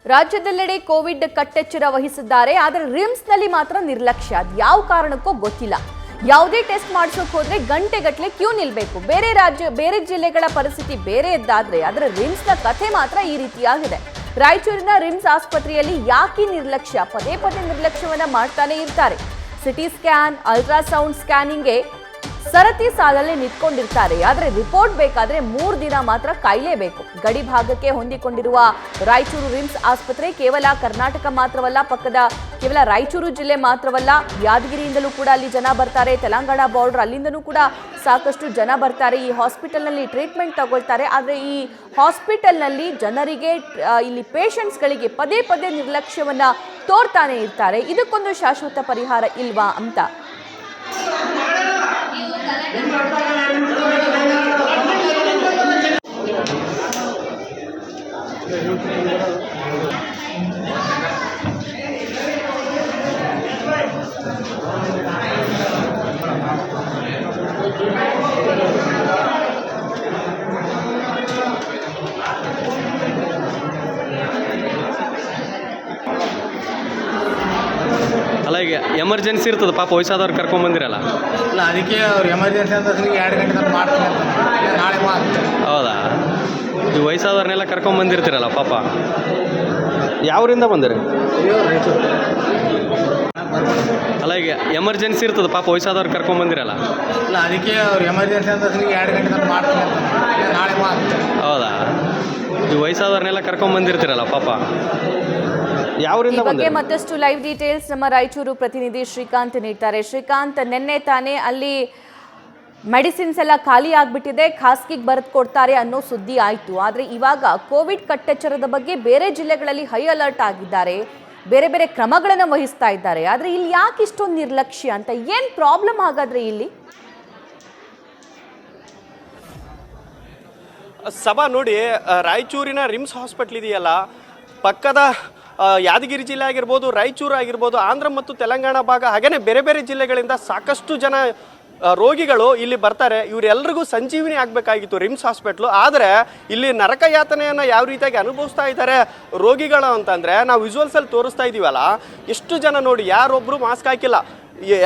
ರಾಜ್ಯದೆಲ್ಲೆಡೆ ಕೋವಿಡ್ ಕಟ್ಟೆಚ್ಚರ ವಹಿಸಿದ್ದಾರೆ. ಆದರೆ ರಿಮ್ಸ್ನಲ್ಲಿ ಮಾತ್ರ ನಿರ್ಲಕ್ಷ್ಯ. ಅದು ಯಾವ ಕಾರಣಕ್ಕೂ ಗೊತ್ತಿಲ್ಲ. ಯಾವುದೇ ಟೆಸ್ಟ್ ಮಾಡಿಸೋಕೆ ಹೋದ್ರೆ ಗಂಟೆಗಟ್ಟಲೆ ಕ್ಯೂ ನಿಲ್ಬೇಕು. ಬೇರೆ ಜಿಲ್ಲೆಗಳ ಪರಿಸ್ಥಿತಿ ಬೇರೆ ಇದ್ದಾದ್ರೆ ಅದರ ರಿಮ್ಸ್ನ ಕಥೆ ಮಾತ್ರ ಈ ರೀತಿಯಾಗಿದೆ. ರಾಯಚೂರಿನ ರಿಮ್ಸ್ ಆಸ್ಪತ್ರೆಯಲ್ಲಿ ಯಾಕೆ ನಿರ್ಲಕ್ಷ್ಯ? ಪದೇ ಪದೇ ನಿರ್ಲಕ್ಷ್ಯವನ್ನ ಮಾಡ್ತಾನೆ ಇರ್ತಾರೆ. ಸಿಟಿ ಸ್ಕ್ಯಾನ್, ಅಲ್ಟ್ರಾಸೌಂಡ್ ಸ್ಕ್ಯಾನಿಂಗ್ಗೆ ಸರತಿ ಸಾಲಲ್ಲಿ ನಿಂತ್ಕೊಂಡಿರ್ತಾರೆ. ಆದರೆ ರಿಪೋರ್ಟ್ ಬೇಕಾದ್ರೆ 3 ದಿನ ಮಾತ್ರ ಕಾಯಲೇಬೇಕು. ಗಡಿ ಭಾಗಕ್ಕೆ ಹೊಂದಿಕೊಂಡಿರುವ ರಾಯಚೂರು ರಿಮ್ಸ್ ಆಸ್ಪತ್ರೆ ಕೇವಲ ಕರ್ನಾಟಕ ಮಾತ್ರವಲ್ಲ, ಪಕ್ಕದ ಕೇವಲ ರಾಯಚೂರು ಜಿಲ್ಲೆ ಮಾತ್ರವಲ್ಲ, ಯಾದಗಿರಿಯಿಂದಲೂ ಕೂಡ ಅಲ್ಲಿ ಜನ ಬರ್ತಾರೆ. ತೆಲಂಗಾಣ ಬಾರ್ಡರ್ ಅಲ್ಲಿಂದನೂ ಕೂಡ ಸಾಕಷ್ಟು ಜನ ಬರ್ತಾರೆ. ಈ ಹಾಸ್ಪಿಟಲ್ನಲ್ಲಿ ಟ್ರೀಟ್ಮೆಂಟ್ ತಗೊಳ್ತಾರೆ. ಆದರೆ ಈ ಹಾಸ್ಪಿಟಲ್ನಲ್ಲಿ ಜನರಿಗೆ, ಇಲ್ಲಿ ಪೇಷಂಟ್ಸ್ಗಳಿಗೆ ಪದೇ ಪದೇ ನಿರ್ಲಕ್ಷ್ಯವನ್ನ ತೋರ್ತಾನೆ ಇರ್ತಾರೆ. ಇದಕ್ಕೊಂದು ಶಾಶ್ವತ ಪರಿಹಾರ ಇಲ್ವಾ ಅಂತ ಅಲ್ಲ, ಈಗ ಎಮರ್ಜೆನ್ಸಿ ಇರ್ತದೆ ಪಾಪ, ವಯಸ್ಸಾದವ್ರು ಕರ್ಕೊಂಬಂದಿರಲ್ಲ. ಇಲ್ಲ, ಅದಕ್ಕೆ ಅವ್ರು ಎಮರ್ಜೆನ್ಸಿ ಅಂತ 2 ಗಂಟೆ ಮಾಡ್ತೀನಿ ಅಂತ ನಾಳೆ ಮಾಡ್ತೀನಿ. ಹೌದಾ? ಈ ವಯಸ್ಸಾದವ್ರನ್ನೆಲ್ಲ ಕರ್ಕೊಂಬಂದಿರ್ತೀರಲ್ಲ ಪಾಪ, ಯಾವರಿಂದ ಬಂದಿರಿ? ಅಲ್ಲ, ಈಗ ಎಮರ್ಜೆನ್ಸಿ ಇರ್ತದೆ ಪಾಪ, ವಯಸ್ಸಾದವ್ರು ಕರ್ಕೊಂಬಂದಿರಲ್ಲ. ಇಲ್ಲ, ಅದಕ್ಕೆ ಅವ್ರು ಎಮರ್ಜೆನ್ಸಿ ಅಂತ 2 ಗಂಟೆ ಮಾಡ್ತೀನಿ ಅಂತ ನಾಳೆ ಮಾಡ್ತೀನಿ. ಹೌದಾ? ಈ ವಯಸ್ಸಾದವ್ರನ್ನೆಲ್ಲ ಕರ್ಕೊಂಬಂದಿರ್ತೀರಲ್ಲ ಪಾಪ, ಯಾವರಿಂದ ಬಗ್ಗೆ ಮತ್ತಷ್ಟು ಲೈವ್ ಡೀಟೇಲ್ಸ್ ನಮ್ಮ ರಾಯಚೂರು ಪ್ರತಿನಿಧಿ ಶ್ರೀಕಾಂತ್ ನೀಡ್ತಾರೆ. ಶ್ರೀಕಾಂತ್, ನಿನ್ನೆ ತಾನೇ ಅಲ್ಲಿ ಮೆಡಿಸಿನ್ಸ್ ಎಲ್ಲ ಖಾಲಿ ಆಗ್ಬಿಟ್ಟಿದೆ, ಖಾಸಗಿಗೆ ಬರೆದು ಕೊಡ್ತಾರೆ ಅನ್ನೋ ಸುದ್ದಿ ಆಯಿತು. ಆದರೆ ಇವಾಗ ಕೋವಿಡ್ ಕಟ್ಟೆಚ್ಚರದ ಬಗ್ಗೆ ಬೇರೆ ಜಿಲ್ಲೆಗಳಲ್ಲಿ ಹೈ ಅಲರ್ಟ್ ಆಗಿದ್ದಾರೆ, ಬೇರೆ ಬೇರೆ ಕ್ರಮಗಳನ್ನು ವಹಿಸ್ತಾ ಇದ್ದಾರೆ. ಆದರೆ ಇಲ್ಲಿ ಯಾಕೆ ಇಷ್ಟೊಂದು ನಿರ್ಲಕ್ಷ್ಯ ಅಂತ? ಏನು ಪ್ರಾಬ್ಲಮ್ ಹಾಗಾದ್ರೆ ಇಲ್ಲಿ? ಸಭಾ ನೋಡಿ, ರಾಯಚೂರಿನ ರಿಮ್ಸ್ ಹಾಸ್ಪಿಟ್ಲ್ ಇದೆಯಲ್ಲ, ಪಕ್ಕದ ಯಾದಗಿರಿ ಜಿಲ್ಲೆ ಆಗಿರ್ಬೋದು, ರಾಯಚೂರು ಆಗಿರ್ಬೋದು, ಆಂಧ್ರ ಮತ್ತು ತೆಲಂಗಾಣ ಭಾಗ, ಹಾಗೆಯೇ ಬೇರೆ ಬೇರೆ ಜಿಲ್ಲೆಗಳಿಂದ ಸಾಕಷ್ಟು ಜನ ರೋಗಿಗಳು ಇಲ್ಲಿ ಬರ್ತಾರೆ. ಇವರೆಲ್ಲರಿಗೂ ಸಂಜೀವಿನಿ ಆಗಬೇಕಾಗಿತ್ತು ರಿಮ್ಸ್ ಹಾಸ್ಪಿಟ್ಲು. ಆದರೆ ಇಲ್ಲಿ ನರಕ ಯಾತನೆಯನ್ನು ಯಾವ ರೀತಿಯಾಗಿ ಅನುಭವಿಸ್ತಾ ಇದ್ದಾರೆ ರೋಗಿಗಳು ಅಂತಂದರೆ, ನಾವು ವಿಜುವಲ್ಸಲ್ಲಿ ತೋರಿಸ್ತಾ ಇದ್ದೀವಲ್ಲ, ಎಷ್ಟು ಜನ ನೋಡಿ, ಯಾರೊಬ್ಬರು ಮಾಸ್ಕ್ ಹಾಕಿಲ್ಲ,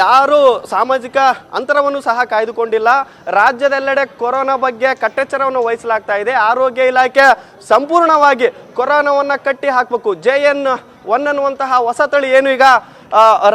ಯಾರು ಸಾಮಾಜಿಕ ಅಂತರವನ್ನು ಸಹ ಕಾಯ್ದುಕೊಂಡಿಲ್ಲ. ರಾಜ್ಯದೆಲ್ಲೆಡೆ ಕೊರೋನಾ ಬಗ್ಗೆ ಕಟ್ಟೆಚ್ಚರವನ್ನು ವಹಿಸಲಾಗ್ತಾ ಇದೆ. ಆರೋಗ್ಯ ಇಲಾಖೆ ಸಂಪೂರ್ಣವಾಗಿ ಕೊರೋನಾವನ್ನು ಕಟ್ಟಿ ಹಾಕಬೇಕು. JN1 ಅನ್ನುವಂತಹ ಹೊಸ ತಳಿ ಏನು ಈಗ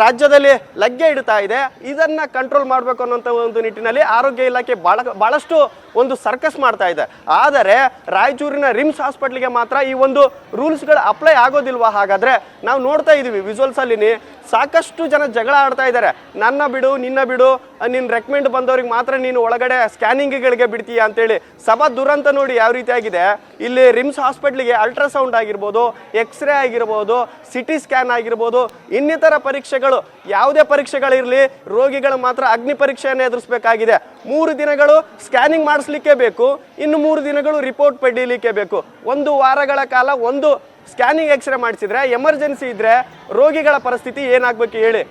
ರಾಜ್ಯದಲ್ಲಿ ಲಗ್ಗೆ ಇಡ್ತಾ ಇದೆ, ಇದನ್ನು ಕಂಟ್ರೋಲ್ ಮಾಡಬೇಕು ಅನ್ನೋಂಥ ಒಂದು ನಿಟ್ಟಿನಲ್ಲಿ ಆರೋಗ್ಯ ಇಲಾಖೆ ಭಾಳಷ್ಟು ಒಂದು ಸರ್ಕಸ್ ಮಾಡ್ತಾ ಇದೆ. ಆದರೆ ರಾಯಚೂರಿನ ರಿಮ್ಸ್ ಹಾಸ್ಪಿಟ್ಲಿಗೆ ಮಾತ್ರ ಈ ಒಂದು ರೂಲ್ಸ್ಗಳು ಅಪ್ಲೈ ಆಗೋದಿಲ್ವಾ? ಹಾಗಾದರೆ ನಾವು ನೋಡ್ತಾ ಇದ್ದೀವಿ ವಿಜುವಲ್ಸಲ್ಲಿ ಸಾಕಷ್ಟು ಜನ ಜಗಳ ಆಡ್ತಾ ಇದ್ದಾರೆ. ನನ್ನ ಬಿಡು, ನಿನ್ನ ಬಿಡು, ನಿನ್ನ ರೆಕಮೆಂಡ್ ಬಂದವ್ರಿಗೆ ಮಾತ್ರ ನೀನು ಒಳಗಡೆ ಸ್ಕ್ಯಾನಿಂಗ್ಗಳಿಗೆ ಬಿಡ್ತೀಯ ಅಂತೇಳಿ. ಸಭಾ ದುರಂತ ನೋಡಿ ಯಾವ ರೀತಿಯಾಗಿದೆ. ಇಲ್ಲಿ ರಿಮ್ಸ್ ಹಾಸ್ಪಿಟ್ಲಿಗೆ ಅಲ್ಟ್ರಾಸೌಂಡ್ ಆಗಿರ್ಬೋದು, ಎಕ್ಸ್ರೇ ಆಗಿರ್ಬೋದು, ಸಿಟಿ ಸ್ಕ್ಯಾನ್ ಆಗಿರ್ಬೋದು, ಇನ್ನಿತರ ಪರೀಕ್ಷೆಗಳು, ಯಾವುದೇ ಪರೀಕ್ಷೆಗಳಿರಲಿ, ರೋಗಿಗಳು ಮಾತ್ರ ಅಗ್ನಿ ಪರೀಕ್ಷೆಯನ್ನು ಎದುರಿಸಬೇಕಾಗಿದೆ. 3 ದಿನಗಳು ಸ್ಕ್ಯಾನಿಂಗ್ ಮಾಡಿಸ್ಲಿಕ್ಕೆ ಬೇಕು, ಇನ್ನು 3 ದಿನಗಳು ರಿಪೋರ್ಟ್ ಪಡೀಲಿಕ್ಕೆ ಬೇಕು. 1 ವಾರಗಳ ಕಾಲ ಒಂದು ಸ್ಕ್ಯಾನಿಂಗ್ ಎಕ್ಸ್ರೇ ಮಾಡಿಸಿದ್ರೆ, ಎಮರ್ಜೆನ್ಸಿ ಇದ್ದರೆ ರೋಗಿಗಳ ಪರಿಸ್ಥಿತಿ ಏನಾಗಬೇಕು ಹೇಳಿ?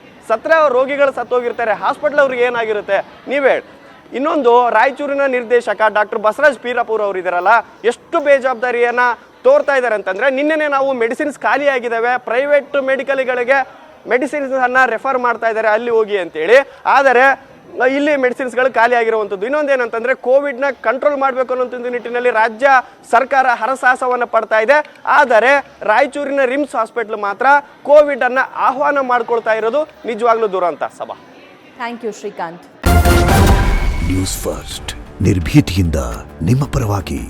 ರೋಗಿಗಳು ಸತ್ತೋಗಿರ್ತಾರೆ, ಹಾಸ್ಪಿಟ್ಲ್ ಅವ್ರಿಗೆ ಏನಾಗಿರುತ್ತೆ ನೀವೇ ಹೇಳಿ. ಇನ್ನೊಂದು, ರಾಯಚೂರಿನ ನಿರ್ದೇಶಕ ಡಾಕ್ಟರ್ ಬಸವರಾಜ್ ಪೀರಾಪುರ್ ಅವರು ಇದ್ದಾರಲ್ಲ, ಎಷ್ಟು ಬೇಜವಾಬ್ದಾರಿಯನ್ನು ತೋರ್ತಾ ಇದ್ದಾರೆ ಅಂತಂದರೆ, ನಿನ್ನೆ ನಾವು ಮೆಡಿಸಿನ್ಸ್ ಖಾಲಿ ಆಗಿದ್ದಾವೆ, ಪ್ರೈವೇಟ್ ಮೆಡಿಕಲ್ಗಳಿಗೆ ಮೆಡಿಸಿನ್ಸನ್ನು ರೆಫರ್ ಮಾಡ್ತಾ ಇದ್ದಾರೆ ಅಲ್ಲಿ ಹೋಗಿ ಅಂತೇಳಿ. ಆದರೆ ಇಲ್ಲಿ ಮೆಡಿಸಿನ್ಸ್ಗಳು ಖಾಲಿ ಆಗಿರುವಂಥದ್ದು. ಇನ್ನೊಂದೇನಂತಂದರೆ, ಕೋವಿಡ್ನ ಕಂಟ್ರೋಲ್ ಮಾಡಬೇಕು ಅನ್ನೋಂಥ ನಿಟ್ಟಿನಲ್ಲಿ ರಾಜ್ಯ ಸರ್ಕಾರ ಹರಸಾಹಸವನ್ನು ಪಡ್ತಾ ಇದೆ. ಆದರೆ ರಾಯಚೂರಿನ ರಿಮ್ಸ್ ಹಾಸ್ಪಿಟ್ಲ್ ಮಾತ್ರ ಕೋವಿಡನ್ನು ಆಹ್ವಾನ ಮಾಡ್ಕೊಳ್ತಾ ಇರೋದು ನಿಜವಾಗ್ಲೂ ದುರಂತ. ಸಭಾ, thank you Srikanth. News First, ನಿರ್ಭೀತಿಯಿಂದ ನಿಮ್ಮ ಪರವಾಗಿ.